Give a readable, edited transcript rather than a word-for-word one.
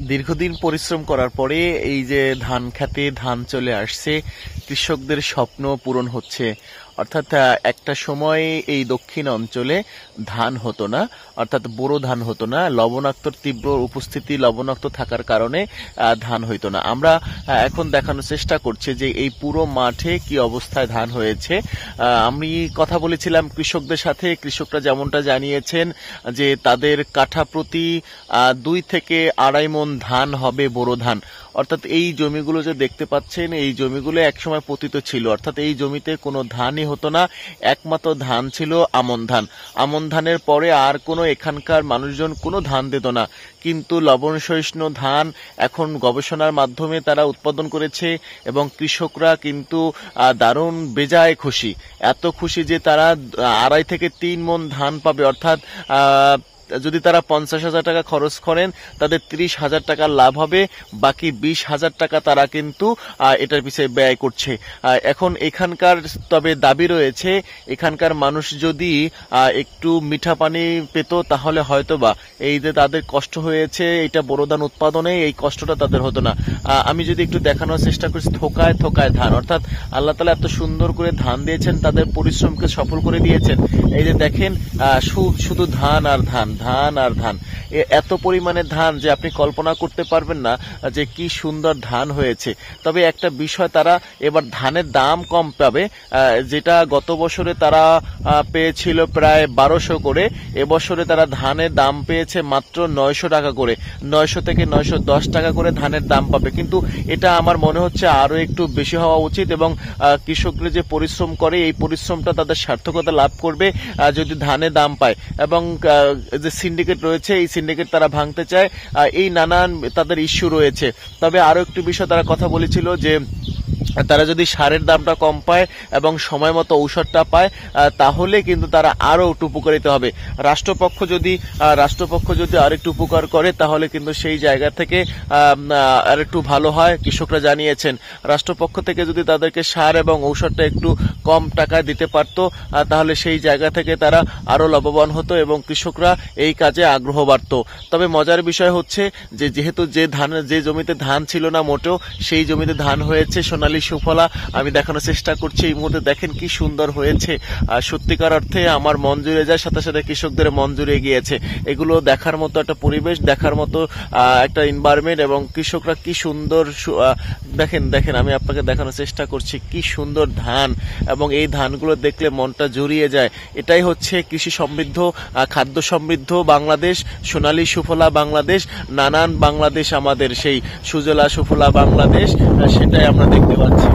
দীর্ঘদিন পরিশ্রম করার পরে এই যে ধান খেতে ধান চলে আসছে, কৃষকদের স্বপ্ন পূরণ হচ্ছে। অর্থাৎ একটা সময় এই দক্ষিণ অঞ্চলে ধান হতো না, অর্থাৎ বোরো ধান হতো না, লবণাক্তর তীব্র উপস্থিতি, লবণাক্ত থাকার কারণে ধান হইতো না। আমরা এখন দেখানোর চেষ্টা করছি যে এই পুরো মাঠে কি অবস্থায় ধান হয়েছে। আমি কথা বলেছিলাম কৃষকদের সাথে, কৃষকরা যেমনটা জানিয়েছেন যে তাদের কাঠা প্রতি 2 থেকে 2.5 মণ ধান হবে বোরো ধান। অর্থাৎ এই জমিগুলো যে দেখতে পাচ্ছেন, এই জমিগুলো একসময় পতিত ছিল, অর্থাৎ এই জমিতে কোনো ধানই হতো না, একমাত্র ধান ছিল আমন ধান। আমন ধানের পরে আর কোনো এখানকার মানুষজন কোনো ধান দিত না, কিন্তু লবণ সহিষ্ণু ধান এখন গবেষণার মাধ্যমে তারা উৎপাদন করেছে এবং কৃষকরা কিন্তু দারুণ বেজায় খুশি। এত খুশি যে তারা 2.5 থেকে 3 মণ ধান পাবে। অর্থাৎ যদি তারা 50,000 টাকা খরচ করেন, তাদের 30,000 টাকা লাভ হবে, বাকি 20,000 টাকা তারা কিন্তু এটার পিছিয়ে ব্যয় করছে। এখন এখানকার তবে দাবি রয়েছে, এখানকার মানুষ যদি একটু মিঠা পানি পেত তাহলে হয়তোবা এই যে তাদের কষ্ট হয়েছে এটা বোরো ধান উৎপাদনে, এই কষ্টটা তাদের হতো না। আমি যদি একটু দেখানোর চেষ্টা করছি, থোকায় থোকায় ধান, অর্থাৎ আল্লাহ তাআলা এত সুন্দর করে ধান দিয়েছেন, তাদের পরিশ্রমকে সফল করে দিয়েছেন। এই যে দেখেন, শুধু ধান আর ধান, ধান আর ধান, এত পরিমাণে ধান যে আপনি কল্পনা করতে পারবেন না যে কি সুন্দর ধান হয়েছে। তবে একটা বিষয়, তারা এবার ধানের দাম কম পাবে। যেটা গত বছরে তারা পেয়েছিল প্রায় 1200 করে, এবছরে তারা ধানের দাম পেয়েছে মাত্র 900 টাকা করে, 900 থেকে 910 টাকা করে ধানের দাম পাবে। কিন্তু এটা আমার মনে হচ্ছে আরো একটু বেশি হওয়া উচিত এবং কৃষকরা যে পরিশ্রম করে এই পরিশ্রমটা তাদের সার্থকতা লাভ করবে যদি ধানের দাম পায়। এবং যে সিন্ডিকেট রয়েছে, এই সিন্ডিকেট তারা ভাঙতে চায়, এই নানান তাদের ইস্যু রয়েছে। তবে আরো একটি বিষয় তারা কথা বলেছিল যে তারা যদি সারের দামটা কম পায় এবং সময় মতো ঔষধটা পায়, তাহলে কিন্তু তারা আরো একটু উপকারিত হবে। রাষ্ট্রপক্ষ যদি আরেকটু উপকার করে তাহলে কিন্তু সেই জায়গা থেকে আরেকটু ভালো হয়। কৃষকরা জানিয়েছেন রাষ্ট্রপক্ষ থেকে যদি তাদেরকে সার এবং ঔষধটা একটু কম টাকায় দিতে পারতো, তাহলে সেই জায়গা থেকে তারা আরো লাভবান হতো এবং কৃষকরা এই কাজে আগ্রহ বাড়ত। তবে মজার বিষয় হচ্ছে যে যেহেতু যে জমিতে ধান ছিল না মোটেও, সেই জমিতে ধান হয়েছে সোনালী সুফলা। আমি দেখানোর চেষ্টা করছি, এই মুহূর্তে দেখেন কি সুন্দর হয়েছে। সত্যিকার অর্থে আমার মন জুড়ে যায়, সাথে সাথে কৃষকদের মন জুড়ে গিয়েছে। এগুলো দেখার মতো একটা পরিবেশ, দেখার মতো একটা এনভায়রনমেন্ট, এবং কৃষকরা কি সুন্দর দেখেন আমি আপনাকে দেখানোর চেষ্টা করছি কি সুন্দর ধান, এবং এই ধানগুলো দেখলে মনটা জুড়িয়ে যায়। এটাই হচ্ছে কৃষি সমৃদ্ধ, খাদ্য সমৃদ্ধ বাংলাদেশ, সোনালী সুফলা বাংলাদেশ, নানান বাংলাদেশ, আমাদের সেই সুজলা সুফলা বাংলাদেশ, সেটাই আমরা দেখতে পাচ্ছি।